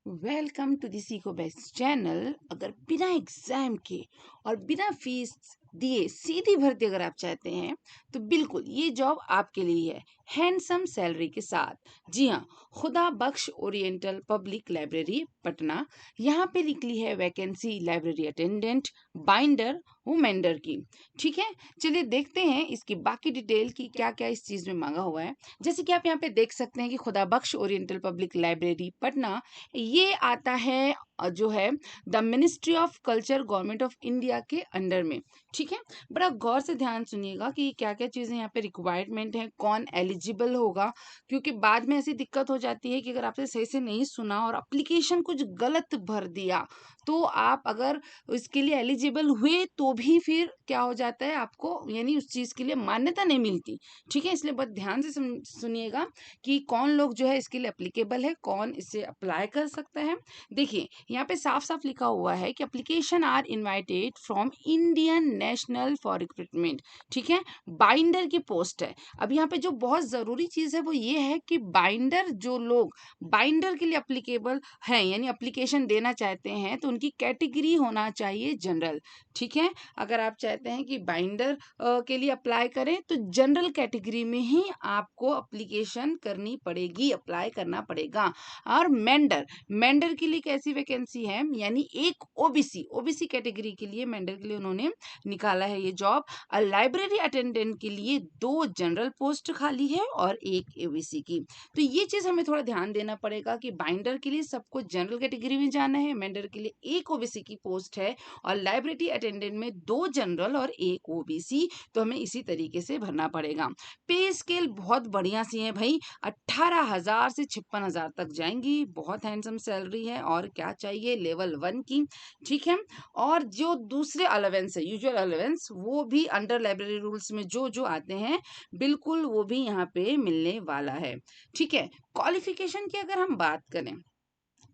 Welcome to the सीको best channel. अगर बिना एग्जाम के और बिना फीस दिए सीधी भर्ती अगर आप चाहते हैं तो बिल्कुल ये जॉब आपके लिए है, हैंडसम सैलरी के साथ। जी हाँ, खुदा बख्श ओरिएंटल पब्लिक लाइब्रेरी पटना, यहाँ पे निकली है वैकेंसी लाइब्रेरी अटेंडेंट, बाइंडर, वुमेंडर की। ठीक है, चलिए देखते हैं इसकी बाकी डिटेल की क्या क्या इस चीज में मांगा हुआ है। जैसे कि आप यहाँ पे देख सकते हैं कि खुदा बख्श ओरिएंटल पब्लिक लाइब्रेरी पटना ये आता है जो है the ministry of culture government of India के अंडर में। ठीक है, बड़ा गौर से ध्यान सुनिएगा कि क्या क्या चीजें यहाँ पे रिक्वायरमेंट है, कौन एलिजिबल होगा, क्योंकि बाद में ऐसी दिक्कत हो जाती है कि अगर आपने सही से नहीं सुना और एप्लीकेशन कुछ गलत भर दिया तो आप अगर इसके लिए एलिजिबल हुए तो भी फिर क्या हो जाता है, आपको यानी उस चीज के लिए मान्यता नहीं मिलती। ठीक है, इसलिए बहुत ध्यान से सुनिएगा कि कौन लोग जो है इसके लिए एप्लीकेबल है, कौन इसे अप्लाई कर सकता है। देखिए यहाँ पे साफ साफ लिखा हुआ है कि application are invited from Indian national for recruitment. ठीक है, बाइंडर की पोस्ट है। अब यहाँ पे जो बहुत जरूरी चीज है वो ये है कि बाइंडर, जो लोग बाइंडर के लिए एप्लीकेबल हैं यानी एप्लीकेशन देना चाहते हैं तो उनकी कैटेगरी होना चाहिए जनरल। ठीक है, अगर आप चाहते हैं कि बाइंडर के लिए अप्लाई करें तो जनरल कैटेगरी में ही आपको एप्लीकेशन करनी पड़ेगी, अप्लाई करना पड़ेगा। और मेंडर, मेंडर के लिए कैसी वैकेंसी है, यानी एक ओबीसी कैटेगरी के लिए मेंडर के लिए उन्होंने निकाला है ये जॉब। लाइब्रेरी अटेंडेंट के लिए 2 जनरल पोस्ट खाली है और 1 ओबीसी की। तो ये चीज हमें थोड़ा ध्यान देना पड़ेगा कि बाइंडर के लिए सबको जनरल कैटेगरी में जाना है, मेंडर के लिए 1 ओबीसी की पोस्ट है और लाइब्रेरी अटेंडेंट में 2 जनरल और 1 ओबीसी। तो हमें इसी तरीके से भरना पड़ेगा। पे स्केल बहुत बढ़िया सी है भाई, 18,000 से 56,000 तक जाएंगी। बहुत हैंडसम सैलरी है और क्या चाहिए, लेवल 1 की। ठीक है, और जो दूसरे अलावेंस है, यूजुअल अलावेंस, वो भी अंडर लाइब्रेरी रूल्स में जो जो आते हैं बिल्कुल वो भी यहाँ पे मिलने वाला है। ठीक है, क्वालिफिकेशन की अगर हम बात करें,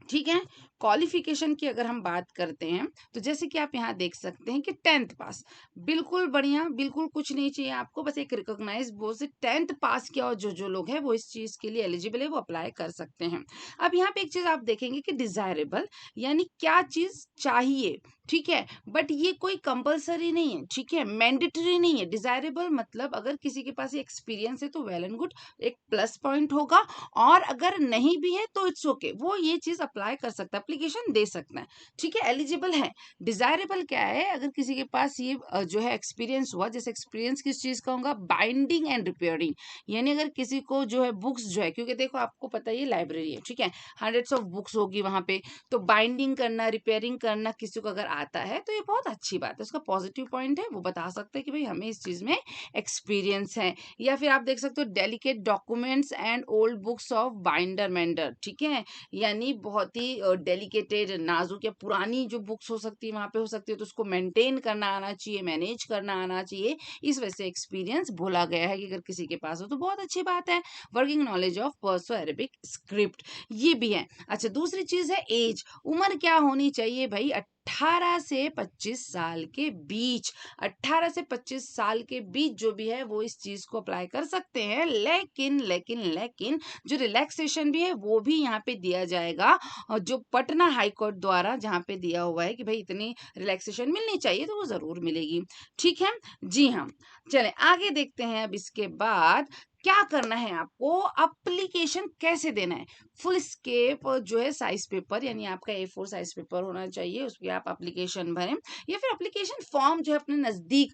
ठीक है, क्वालिफिकेशन की अगर हम बात करते हैं तो जैसे कि आप यहाँ देख सकते हैं कि 10th पास, बिल्कुल बढ़िया, बिल्कुल कुछ नहीं चाहिए आपको, बस एक रिकॉग्नाइज बोर्ड से 10th पास किया और जो जो लोग हैं वो इस चीज के लिए एलिजिबल है वो अप्लाई कर सकते हैं। अब यहाँ पे एक चीज आप देखेंगे कि डिजायरेबल यानी क्या चीज चाहिए। ठीक है, बट ये कोई कंपलसरी नहीं है, ठीक है, मैंडेटरी नहीं है। डिजायरेबल मतलब अगर किसी के पास एक्सपीरियंस है तो वेल एंड गुड, एक प्लस पॉइंट होगा, और अगर नहीं भी है तो इट्स ओके, वो ये चीज अप्लाई कर सकता है, एप्लीकेशन दे सकता है। ठीक है, एलिजिबल है। डिजायरेबल क्या है, अगर किसी के पास ये जो है एक्सपीरियंस हुआ, जैसे एक्सपीरियंस किस चीज का होगा, बाइंडिंग एंड रिपेयरिंग, यानी अगर किसी को जो है बुक्स जो है, क्योंकि देखो आपको पता है ये लाइब्रेरी है, ठीक है, हंड्रेड्स ऑफ बुक्स होगी वहां पे, तो बाइंडिंग करना, रिपेयरिंग करना किसी को अगर आता है तो ये बहुत अच्छी बात है, उसका पॉजिटिव पॉइंट है, वो बता सकते हैं कि भाई हमें इस चीज में एक्सपीरियंस है। या फिर आप देख सकते हो delicate documents and old books of binder mender, ठीक है, यानी बहुत ही डेलिकेटेड, नाजुक या पुरानी जो बुक्स हो सकती है वहां पे हो सकती है, तो उसको मेंटेन करना आना चाहिए, मैनेज करना आना चाहिए। इस वजह से एक्सपीरियंस बोला गया है कि अगर किसी के पास हो तो बहुत अच्छी बात है। Working knowledge of Perso Arabic script, ये भी है। अच्छा, दूसरी चीज है एज, उम्र क्या होनी चाहिए भाई, 18 से 25 साल के बीच। 18 से 25 साल के बीच जो भी है वो इस चीज को अप्लाई कर सकते हैं, लेकिन लेकिन लेकिन जो रिलैक्सेशन भी है वो भी यहाँ पे दिया जाएगा, और जो पटना हाई कोर्ट द्वारा जहाँ पे दिया हुआ है कि भाई इतनी रिलैक्सेशन मिलनी चाहिए तो वो जरूर मिलेगी। ठीक है, जी हाँ, चले आगे देखते हैं। अब इसके बाद क्या करना है आपको, एप्लीकेशन कैसे देना है, फुल स्केप जो है साइज पेपर, यानी आपका A4 साइज पेपर होना चाहिए, उस पर आप एप्लीकेशन भरें, या फिर एप्लीकेशन फॉर्म जो है अपने नजदीक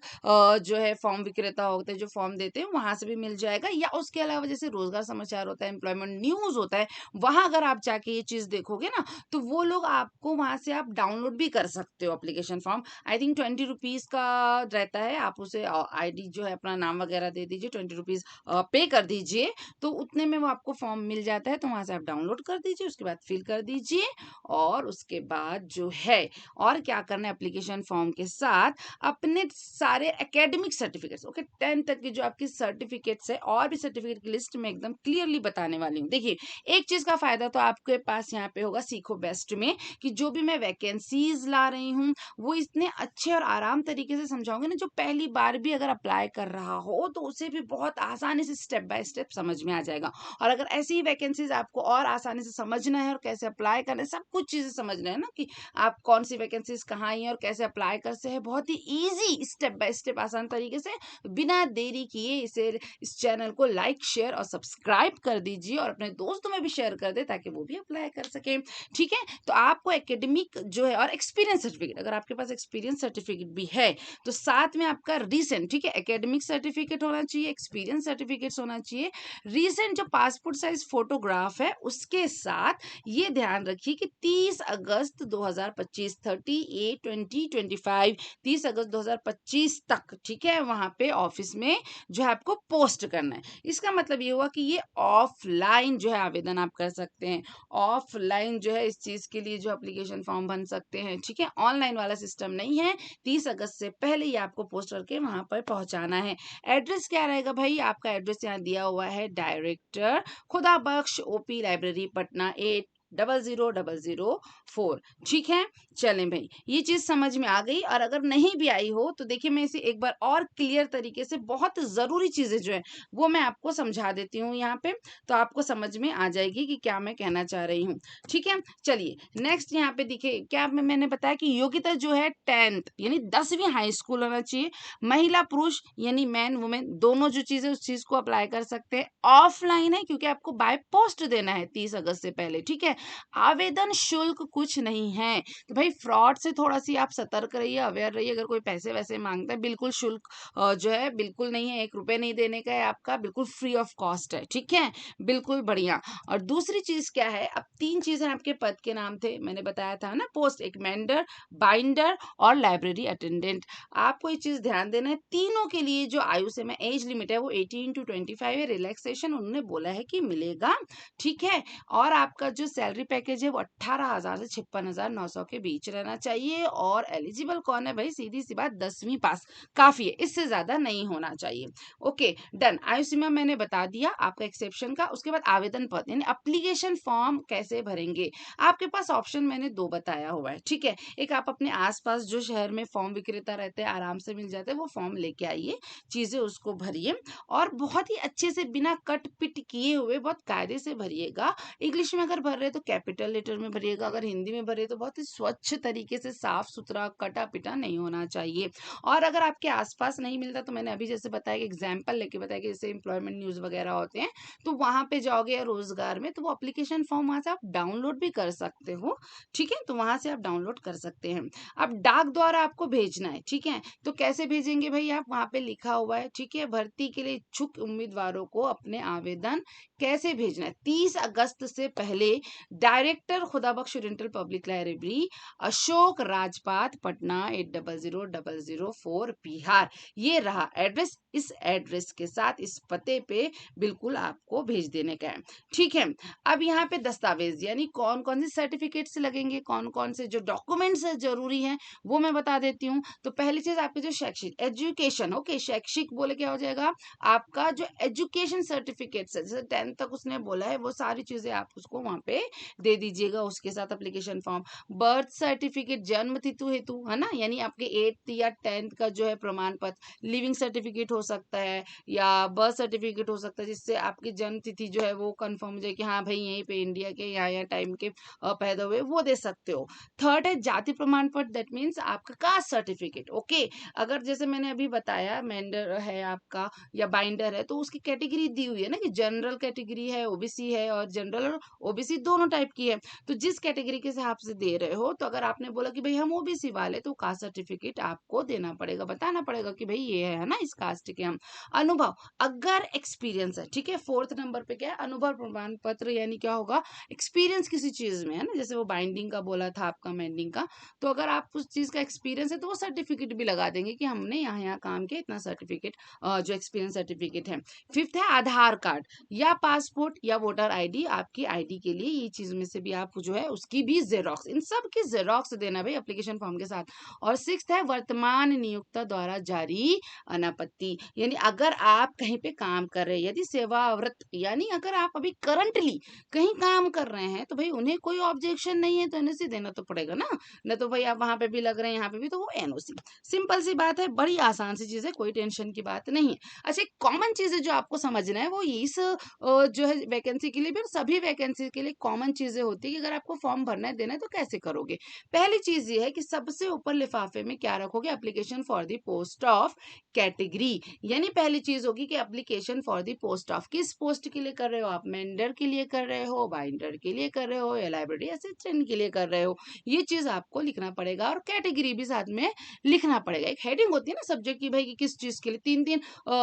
जो है फॉर्म विक्रेता होते हैं जो फॉर्म देते हैं वहां से भी मिल जाएगा, या उसके अलावा जैसे रोजगार समाचार होता है, एम्प्लॉयमेंट न्यूज होता है, वहां अगर आप जाके ये चीज देखोगे ना तो वो लोग आपको वहां से आप डाउनलोड भी कर सकते हो application form. I think 20 rupees का रहता है, आप उसे आईडी जो है अपना नाम वगैरह दे दीजिए, 20 रुपीज पे कर दीजिए, तो उतने में वो आपको फॉर्म मिल जाता है, तो वहां से आप डाउनलोड कर दीजिए, उसके बाद फिल कर दीजिए, और उसके बाद जो है और क्या करना है, एप्लीकेशन फॉर्म के साथ अपने सारे एकेडमिक सर्टिफिकेट्स, ओके, 10 तक की जो आपकी सर्टिफिकेट्स है और भी सर्टिफिकेट की लिस्ट में एकदम क्लियरली बताने वाली हूँ। देखिए, एक चीज का फायदा तो आपके पास यहाँ पे होगा सीखो बेस्ट में, कि जो भी मैं वैकेंसीज ला रही हूँ वो इतने अच्छे और आराम तरीके से समझाऊंगे ना, जो पहली बार भी अगर अप्लाई कर रहा हो तो उसे भी बहुत आसानी से स्टेप बाय स्टेप समझ में आ जाएगा। और अगर ऐसी ही वैकेंसीज आपको और आसानी से समझना है और कैसे अप्लाई करना है, सब कुछ चीजें समझना है ना कि आप कौन सी वैकेंसीज कहाँ आई है और कैसे अप्लाई कर सकते हैं, बहुत ही इजी स्टेप बाय स्टेप आसान तरीके से, बिना देरी किए इस चैनल को लाइक शेयर और सब्सक्राइब कर दीजिए और अपने दोस्तों में भी शेयर कर दे ताकि वो भी अप्लाई कर सके। ठीक है, तो आपको एकेडमिक जो है और एक्सपीरियंस सर्टिफिकेट, अगर आपके पास एक्सपीरियंस सर्टिफिकेट भी है तो साथ में आपका रीसेंट, ठीक है, एकेडमिक सर्टिफिकेट होना चाहिए, एक्सपीरियंस सर्टिफिकेट होना चाहिए, रीसेंट जो पासपोर्ट साइज फोटोग्राफ है उसके साथ ये ध्यान रखिए कि 30 अगस्त 2025 30/8/2025 30 अगस्त 2025 तक, ठीक है, वहां पे ऑफिस में जो है आपको पोस्ट करना है। इसका मतलब ये हुआ कि ये ऑफलाइन जो है आवेदन आप कर सकते हैं, ऑफलाइन जो है इस चीज के लिए जो एप्लीकेशन फॉर्म भर सकते हैं। ठीक है, ऑनलाइन वाला सिस्टम नहीं है। 30 अगस्त से पहले ही आपको पोस्ट करके वहां पर पहुंचाना है। एड्रेस क्या रहेगा भाई, आपका एड्रेस यहाँ दिया हुआ है, डायरेक्टर खुदा बख्श ओपी लाइब्रेरी पटना 800004। ठीक है, चलें भाई, ये चीज समझ में आ गई। और अगर नहीं भी आई हो तो देखिए मैं इसे एक बार और क्लियर तरीके से, बहुत जरूरी चीजें जो है वो मैं आपको समझा देती हूँ यहाँ पे, तो आपको समझ में आ जाएगी कि क्या मैं कहना चाह रही हूँ। ठीक है, चलिए नेक्स्ट यहाँ पे देखिए क्या मैंने बताया कि योग्यता जो है 10th यानी 10वीं हाई स्कूल होना चाहिए। महिला पुरुष यानी मैन वुमेन दोनों जो चीजें उस चीज को अप्लाई कर सकते हैं। ऑफलाइन है क्योंकि आपको बाय पोस्ट देना है 30 अगस्त से पहले। ठीक है, आवेदन शुल्क कुछ नहीं है, तो भाई फ्रॉड से थोड़ा सी आप सतर्क रहिए, अवेयर रहिए। अगर कोई पैसे वैसे मांगता है, बिल्कुल शुल्क जो है बिल्कुल नहीं है, 1 रुपए नहीं देने का है आपका, बिल्कुल फ्री ऑफ कॉस्ट है। ठीक है, बिल्कुल बढ़िया। और दूसरी चीज क्या है, अब 3 चीजें आपके पद के नाम थे, मैंने बताया था ना, पोस्ट, एक मेंडर, बाइंडर और लाइब्रेरी अटेंडेंट। आपको ये चीज ध्यान देना है, तीनों के लिए जो आयु सीमा एज लिमिट है वो 18 to 25 है। रिलैक्सेशन उन्होंने बोला है कि मिलेगा। ठीक है, और आपका जो सैलरी पैकेज है वो 18,000 से 56,900 के बीच रहना चाहिए। और एलिजिबल कौन है भाई, सीधी सी बात, 10वीं पास काफी है, इससे ज्यादा नहीं होना चाहिए। ओके डन, आयु सीमा मैंने बता दिया आपका एक्सेप्शन का। उसके बाद आवेदन पत्र यानी एप्लीकेशन फॉर्म कैसे भरेंगे, आपके पास ऑप्शन मैंने 2 बताया हुआ है। ठीक है, एक आप अपने आसपास जो शहर में फॉर्म विक्रेता रहते हैं, आराम से मिल जाते हैं, वो फॉर्म लेके आइए, चीजें उसको भरिए और बहुत ही अच्छे से बिना कट पिट किए हुए बहुत कायदे से भरिएगा। इंग्लिश में अगर भर रहे तो कैपिटल लेटर में भरिएगा, अगर हिंदी में भरे तो बहुत ही स्वच्छ तरीके से, साफ सुथरा, कटा पिटा नहीं होना चाहिए। और अगर आपके आसपास नहीं मिलता तो मैंने अभी जैसे बताया कि एग्जाम्पल लेके बताया कि जैसे एम्प्लॉयमेंट न्यूज वगैरह होते हैं, तो वहां पे जाओगे या रोजगार में, तो वो एप्लीकेशन फॉर्म वहां से आप डाउनलोड भी कर सकते हो। ठीक है, तो वहां से आप डाउनलोड कर सकते हैं। अब डाक द्वारा आपको भेजना है। ठीक है, तो कैसे भेजेंगे भाई, आप वहां पे लिखा हुआ है। ठीक है, भर्ती के लिए इच्छुक उम्मीदवारों को अपने आवेदन कैसे भेजना है, 30 अगस्त से पहले director Khudabakhsh oriental public library, Ashok Rajpath Patna 800004 Bihar, ये रहा एड्रेस। इस एड्रेस के साथ इस पते पे बिल्कुल आपको भेज देने का है। ठीक है, अब यहाँ पे दस्तावेज यानी कौन कौन से सर्टिफिकेट्स लगेंगे, कौन कौन से जो डॉक्यूमेंट्स जरूरी हैं वो मैं बता देती हूँ। तो पहली चीज आपके जो शैक्षिक एजुकेशन, ओके, शैक्षिक बोले क्या हो जाएगा, आपका जो एजुकेशन सर्टिफिकेट्स है, जैसे 10th तक उसने बोला है, वो सारी चीजें आप उसको वहां पे दे दीजिएगा, उसके साथ एप्लीकेशन फॉर्म। बर्थ सर्टिफिकेट जन्म तिथि हेतु, है ना, यानी आपके 8th या 10th का जो है प्रमाण पत्र, लिविंग सर्टिफिकेट हो सकता है या बर्थ सर्टिफिकेट हो सकता है, जिससे आपकी जन्म तिथि जो है वो कंफर्म हो जाए कि हाँ भाई यहीं पे इंडिया के यहाँ टाइम के पैदा हुए, वो दे सकते हो। थर्ड है जाति प्रमाण पत्र, दैट मीन्स आपका कास्ट सर्टिफिकेट। ओके, अगर जैसे मैंने अभी बताया मेंडर है आपका या बाइंडर है, तो उसकी कैटेगरी दी हुई है ना कि जनरल कैटेगरी है, ओबीसी है, और जनरल और ओबीसी दोनों टाइप की है। तो जिस कैटेगरी के हिसाब से दे रहे हो, तो अगर आपने बोला कि भाई हम ओबीसी वाले, तो कास्ट सर्टिफिकेट आपको देना पड़ेगा, बताना पड़ेगा कि भाई ये है ना इस कास्ट के हम। अनुभव, अगर एक्सपीरियंस है, ठीक है, 4th नंबर पे क्या है, अनुभव प्रमाण पत्र, यानी क्या होगा, एक्सपीरियंस किसी चीज में है ना, जैसे वो बाइंडिंग का बोला था आपका, मेंडिंग का, तो अगर आप उस चीज का एक्सपीरियंस है तो वो सर्टिफिकेट भी लगा देंगे कि हमने यहाँ यहाँ काम किया, इतना सर्टिफिकेट जो एक्सपीरियंस सर्टिफिकेट है। 5th है आधार कार्ड या पासपोर्ट या वोटर आईडी, आपकी आईडी के लिए ये चीज में से भी आप जो है उसकी भी जेरोक्स, इन सब की जेरोक्स देना भाई एप्लीकेशन फॉर्म के साथ। और सिक्स्थ है वर्तमान नियोक्ता द्वारा जारी अनापत्ति, यानी अगर आप कहीं पे काम कर रहे हैं, यदि सेवावृत यानी अगर आप अभी करंटली कहीं काम कर रहे हैं, तो भाई उन्हें कोई ऑब्जेक्शन नहीं है तो एनओसी देना तो पड़ेगा ना, न तो भाई आप वहां पे भी लग रहे हैं यहाँ पे भी, तो वो एनओसी। सिंपल सी बात है, बड़ी आसान सी चीज है, कोई टेंशन की बात नहीं है। अच्छा, एक कॉमन चीज है जो आपको समझना है, वो इस जो है वैकेंसी के लिए भी और सभी वैकेंसी के लिए कॉमन चीजें होती है कि अगर आपको फॉर्म भरना है देना है तो कैसे करोगे। पहली चीज ये है कि सबसे ऊपर लिफाफे में क्या रखोगे, application for the post of category, यानी पहली चीज होगी कि application for the post of, किस पोस्ट के लिए कर रहे हो आप, मेंडर के लिए कर रहे हो, बाइंडर के लिए कर रहे हो, या लाइब्रेरी असिस्टेंट के लिए कर रहे हो, ये चीज आपको लिखना पड़ेगा। और कैटेगरी भी साथ में लिखना पड़ेगा। एक हेडिंग होती है ना सब्जेक्ट की, भाई कि किस चीज के लिए, तीन तीन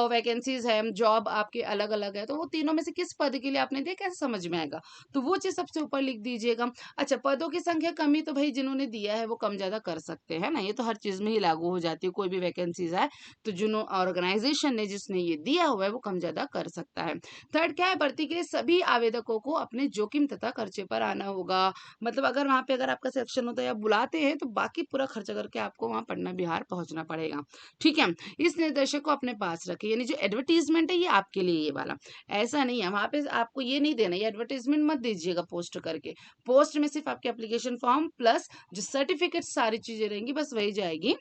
वैकेंसीज है, जॉब आपके अलग अलग है, तो वो तीनों में से किस पद के लिए आपने दिया, कैसे समझ में आएगा, तो वो चीज सबसे ऊपर लिख दीजिएगा। अच्छा, पदों की संख्या कमी तो भाई जिन्होंने दिया है वो कम ज्यादा कर सकते हैं ना, ये तो हर चीज में ही लागू हो जाती है, कोई भी वैकेंसीज है तो जिन्हों ऑर्गेनाइजेशन ने जिसने ये दिया हुआ है वो कम ज्यादा कर सकता है। थर्ड क्या है, भर्ती के लिए सभी आवेदकों को अपने जोखिम तथा खर्चे पर आना होगा, मतलब अगर वहां पे अगर आपका सिलेक्शन होता है या बुलाते हैं तो बाकी पूरा खर्चा करके आपको वहां पटना बिहार पहुंचना पड़ेगा। ठीक है, इस निर्देशक को अपने पास रखें, यानी जो एडवर्टीजमेंट है ये आपके लिए, ये वाला ऐसा नहीं है, वहां पे आपको ये नहीं देना, ये एडवर्टीजमेंट मत दीजिएगा पोस्ट करके। पोस्ट में सिर्फ आपके एप्लीकेशन फॉर्म प्लस जो सर्टिफिकेट सारी चीजें रहेंगी बस वही जाएगी,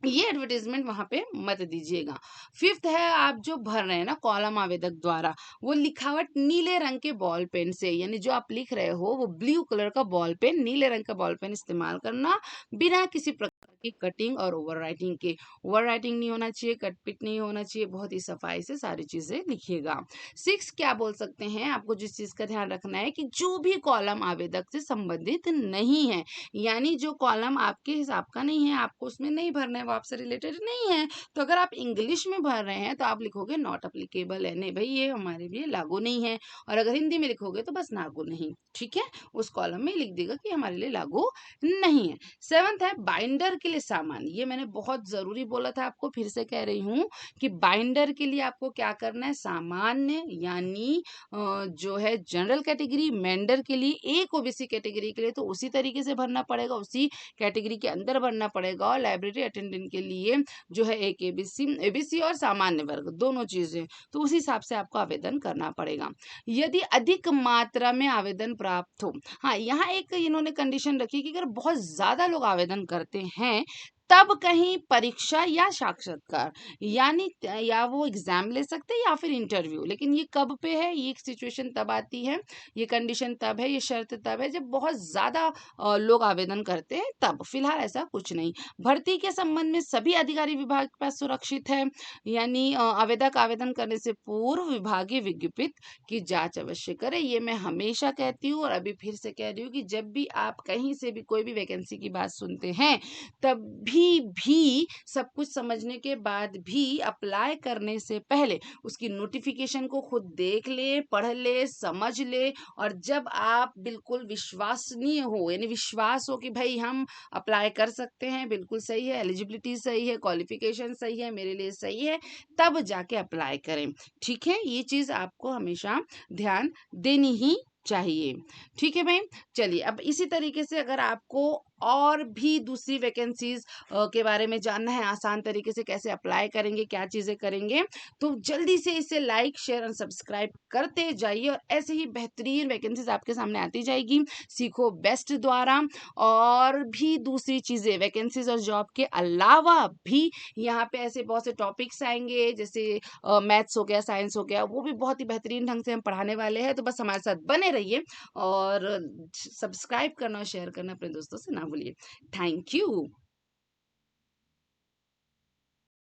ये एडवर्टीजमेंट वहां पे मत दीजिएगा। फिफ्थ है, आप जो भर रहे हैं ना कॉलम आवेदक द्वारा, वो लिखावट नीले रंग के बॉल पेन से, यानी जो आप लिख रहे हो वो ब्लू कलर का बॉल पेन, नीले रंग का बॉल पेन इस्तेमाल करना, बिना किसी प्रकार की कटिंग और ओवर राइटिंग के। ओवर राइटिंग नहीं होना चाहिए, कट पिट नहीं होना चाहिए, बहुत ही सफाई से सारी चीजें लिखिएगा। सिक्स क्या बोल सकते हैं, आपको जिस चीज का ध्यान रखना है कि जो भी कॉलम आवेदक से संबंधित नहीं है, यानी जो कॉलम आपके हिसाब का नहीं है, आपको उसमें नहीं भरना है, वो आपसे रिलेटेड नहीं है, तो अगर आप इंग्लिश में भर रहे हैं तो आप लिखोगे नॉट अप्लीकेबल है, नहीं भाई ये हमारे लिए लागू नहीं है। और अगर हिंदी में लिखोगे तो बस लागू नहीं, ठीक है, उस कॉलम में लिख देगा कि हमारे लिए लागू नहीं है। सेवंथ है बाइंडर के लिए सामान, ये मैंने बहुत जरूरी बोला था आपको, फिर से कह रही हूँ कि बाइंडर के लिए आपको क्या करना है, सामान्य यानी जो है जनरल कैटेगरी, मेंडर के लिए, एक ओबीसी कैटेगरी के लिए तो उसी तरीके से भरना पड़ेगा, उसी कैटेगरी के अंदर भरना पड़ेगा। और लाइब्रेरी अटेंडेंट के लिए जो है एक एबीसी और सामान्य वर्ग दोनों चीजें, तो उस हिसाब से आपको आवेदन करना पड़ेगा। यदि अधिक मात्रा में आवेदन प्राप्त हो, हाँ यहाँ एक इन्होंने कंडीशन रखी कि अगर बहुत ज्यादा लोग आवेदन करते हैं तब कहीं परीक्षा या साक्षात्कार, यानी या वो एग्जाम ले सकते हैं या फिर इंटरव्यू, लेकिन ये कब पे है, ये सिचुएशन तब आती है, ये कंडीशन तब है, ये शर्त तब है जब बहुत ज्यादा लोग आवेदन करते हैं तब, फिलहाल ऐसा कुछ नहीं। भर्ती के संबंध में सभी अधिकारी विभाग के पास सुरक्षित है, यानी आवेदक आवेदन करने से पूर्व विभागीय विज्ञप्ति की जांच अवश्य करे, ये मैं हमेशा कहती हूँ और अभी फिर से कह रही हूँ कि जब भी आप कहीं से भी कोई भी वैकेंसी की बात सुनते हैं तब भी सब कुछ समझने के बाद भी अप्लाई करने से पहले उसकी नोटिफिकेशन को खुद देख ले, पढ़ ले, समझ ले, और जब आप बिल्कुल विश्वसनीय हो, यानी विश्वास हो कि भाई हम अप्लाई कर सकते हैं, बिल्कुल सही है, एलिजिबिलिटी सही है, क्वालिफिकेशन सही है, मेरे लिए सही है, तब जाके अप्लाई करें। ठीक है, ये चीज आपको हमेशा ध्यान देनी ही चाहिए। ठीक है भाई, चलिए अब इसी तरीके से अगर आपको और भी दूसरी वैकेंसीज के बारे में जानना है, आसान तरीके से कैसे अप्लाई करेंगे, क्या चीजें करेंगे, तो जल्दी से इसे लाइक शेयर और सब्सक्राइब करते जाइए, और ऐसे ही बेहतरीन वैकेंसीज आपके सामने आती जाएगी सीखो बेस्ट द्वारा। और भी दूसरी चीजें वैकेंसीज और जॉब के अलावा भी यहाँ पे ऐसे बहुत से टॉपिक्स आएंगे, जैसे मैथ्स हो गया, साइंस हो गया, वो भी बहुत ही बेहतरीन ढंग से हम पढ़ाने वाले हैं, तो बस हमारे साथ बने रहिए और सब्सक्राइब करना और शेयर करना अपने दोस्तों से ना भूलिए। Thank you.